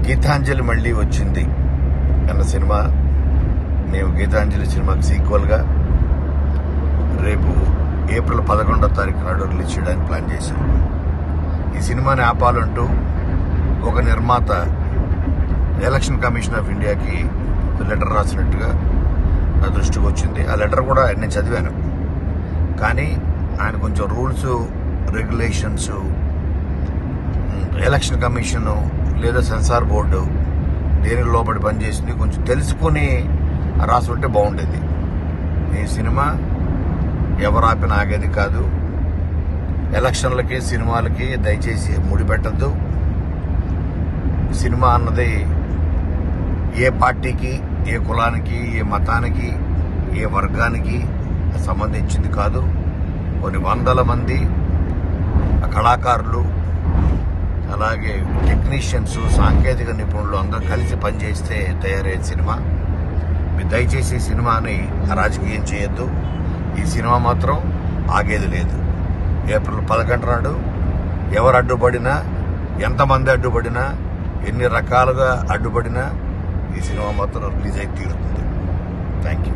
గీతాంజలి మళ్ళీ వచ్చింది అన్న సినిమా. మేము గీతాంజలి సినిమాకి సీక్వల్గా రేపు ఏప్రిల్ 11వ తారీఖు నాడు రిలీజ్ చేయడానికి ప్లాన్ చేశాం. ఈ సినిమాని ఆపాలంటూ ఒక నిర్మాత ఎలక్షన్ కమిషన్ ఆఫ్ ఇండియాకి లెటర్ రాసినట్టుగా నా దృష్టికి వచ్చింది. ఆ లెటర్ కూడా నేను చదివాను. కానీ ఆయన కొంచెం రూల్స్ రెగ్యులేషన్స్, ఎలక్షన్ కమిషను లేదా సెన్సార్ బోర్డు దేనికి లోబడి పనిచేసింది కొంచెం తెలుసుకుని రాసుంటే బాగుండేది. ఈ సినిమా ఎవరు ఆపిన ఆగేది కాదు. ఎలక్షన్లకి సినిమాలకి దయచేసి ముడిపెట్టద్దు. సినిమా అన్నది ఏ పార్టీకి, ఏ కులానికి, ఏ మతానికి, ఏ వర్గానికి సంబంధించింది కాదు. కొన్ని వందల మంది కళాకారులు, అలాగే టెక్నీషియన్స్, సాంకేతిక నిపుణులు అందరూ కలిసి పనిచేస్తే తయారయ్యే సినిమా. మీరు దయచేసి ఈ సినిమాని రాజకీయం చేయొద్దు. ఈ సినిమా మాత్రం ఆగేది లేదు. ఏప్రిల్ 11 నాడు ఎవరు అడ్డుపడినా, ఎంతమంది అడ్డుపడినా, ఎన్ని రకాలుగా అడ్డుపడినా ఈ సినిమా మాత్రం రిలీజ్ అయి తీరుతుంది. Thank you.